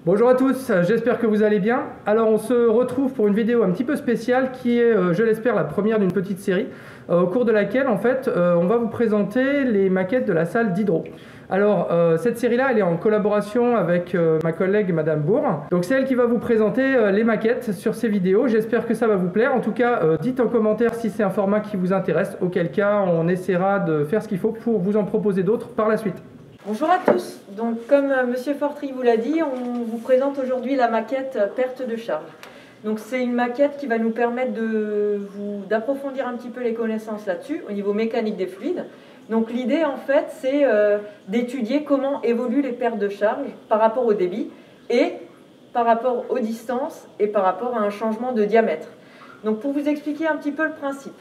Bonjour à tous, j'espère que vous allez bien. Alors on se retrouve pour une vidéo un petit peu spéciale qui est, je l'espère, la première d'une petite série au cours de laquelle en fait on va vous présenter les maquettes de la salle d'hydro. Alors cette série-là, elle est en collaboration avec ma collègue Madame Bourg. Donc c'est elle qui va vous présenter les maquettes sur ces vidéos. J'espère que ça va vous plaire. En tout cas, dites en commentaire si c'est un format qui vous intéresse. Auquel cas, on essaiera de faire ce qu'il faut pour vous en proposer d'autres par la suite. Bonjour à tous. Donc, comme Monsieur Fortry vous l'a dit, on vous présente aujourd'hui la maquette perte de charge. Donc, c'est une maquette qui va nous permettre d'approfondir un petit peu les connaissances là-dessus, au niveau mécanique des fluides. Donc, l'idée, en fait, c'est d'étudier comment évoluent les pertes de charge par rapport au débit et par rapport aux distances et par rapport à un changement de diamètre. Donc, pour vous expliquer un petit peu le principe,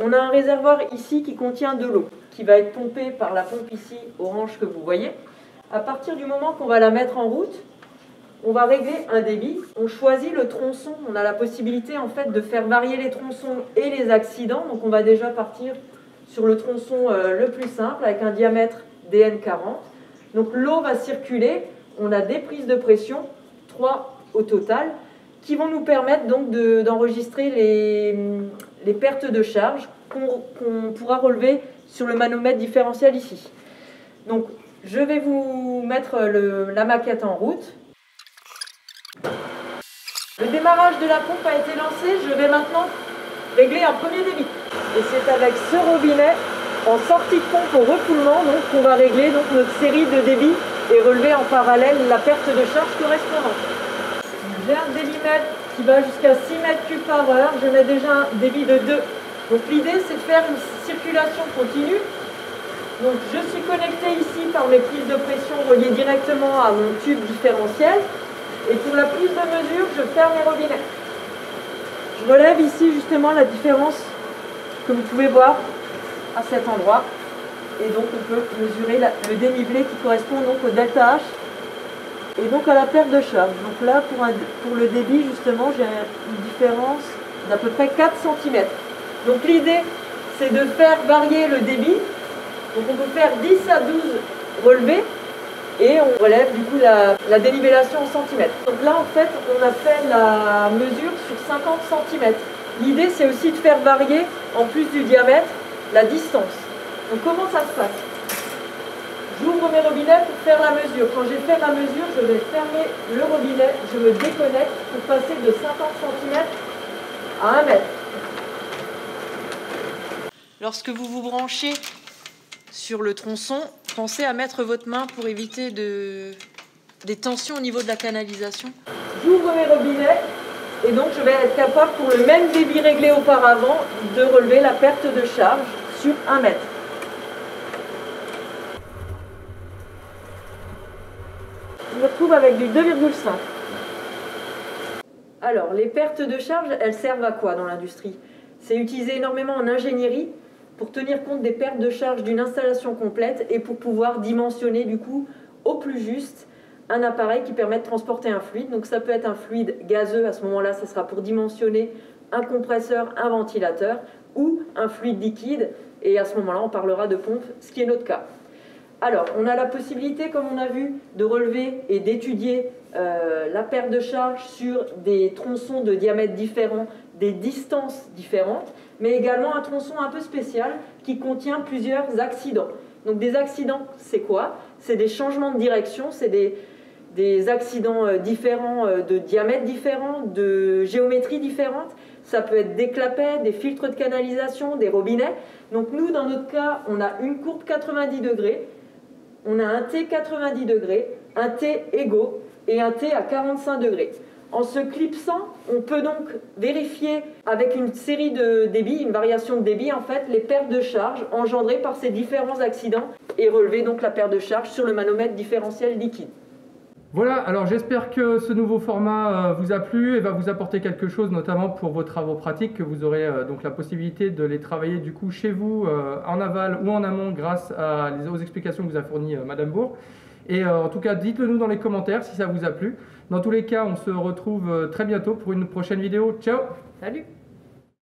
on a un réservoir ici qui contient de l'eau, qui va être pompée par la pompe ici, orange que vous voyez. À partir du moment qu'on va la mettre en route, on va régler un débit. On choisit le tronçon. On a la possibilité en fait de faire varier les tronçons et les accidents. Donc on va déjà partir sur le tronçon le plus simple avec un diamètre DN40. Donc l'eau va circuler. On a des prises de pression, 3 au total, qui vont nous permettre donc d'enregistrer les pertes de charge qu'on pourra relever sur le manomètre différentiel ici. Donc, je vais vous mettre la maquette en route. Le démarrage de la pompe a été lancé. Je vais maintenant régler un premier débit. Et c'est avec ce robinet en sortie de pompe au refoulement qu'on va régler donc, notre série de débits et relever en parallèle la perte de charge correspondante. J'ai un débitmètre qui va jusqu'à 6 mètres cubes par heure. Je mets déjà un débit de 2. Donc l'idée c'est de faire une circulation continue. Donc je suis connecté ici par mes prises de pression reliées directement à mon tube différentiel. Et pour la prise de mesure, je ferme les robinets. Je relève ici justement la différence que vous pouvez voir à cet endroit. Et donc on peut mesurer le dénivelé qui correspond donc au delta H et donc à la perte de charge. Donc là pour le débit justement j'ai une différence d'à peu près 4 cm. Donc l'idée, c'est de faire varier le débit. Donc on peut faire 10 à 12 relevés et on relève du coup la dénivellation en centimètres. Donc là, en fait, on a fait la mesure sur 50 cm. L'idée, c'est aussi de faire varier, en plus du diamètre, la distance. Donc comment ça se passe? J'ouvre mes robinets pour faire la mesure. Quand j'ai fait ma mesure, je vais fermer le robinet, je me déconnecte pour passer de 50 cm à 1 mètre. Lorsque vous vous branchez sur le tronçon, pensez à mettre votre main pour éviter des tensions au niveau de la canalisation. J'ouvre mes robinets et donc je vais être capable, pour le même débit réglé auparavant, de relever la perte de charge sur 1 mètre. Je me retrouve avec du 2,5. Alors, les pertes de charge, elles servent à quoi dans l'industrie? C'est utilisé énormément en ingénierie pour tenir compte des pertes de charge d'une installation complète et pour pouvoir dimensionner du coup au plus juste un appareil qui permet de transporter un fluide. Donc ça peut être un fluide gazeux, à ce moment-là ça sera pour dimensionner un compresseur, un ventilateur ou un fluide liquide et à ce moment-là on parlera de pompe, ce qui est notre cas. Alors on a la possibilité, comme on a vu, de relever et d'étudier la perte de charge sur des tronçons de diamètres différents, des distances différentes, mais également un tronçon un peu spécial qui contient plusieurs accidents. Donc des accidents, c'est quoi? C'est des changements de direction, c'est des accidents différents, de diamètres différents, de géométrie différente. Ça peut être des clapets, des filtres de canalisation, des robinets. Donc nous, dans notre cas, on a une courbe 90 degrés, on a un T 90 degrés, un T égaux et un T à 45 degrés. En se clipsant, on peut donc vérifier avec une série de débits, une variation de débit en fait, les pertes de charge engendrées par ces différents accidents et relever donc la perte de charge sur le manomètre différentiel liquide. Voilà, alors j'espère que ce nouveau format vous a plu et va vous apporter quelque chose, notamment pour vos travaux pratiques, que vous aurez donc la possibilité de les travailler du coup chez vous, en aval ou en amont, grâce aux explications que vous a fournies Madame Bourg. Et en tout cas, dites-le nous dans les commentaires si ça vous a plu. Dans tous les cas, on se retrouve très bientôt pour une prochaine vidéo. Ciao! Salut!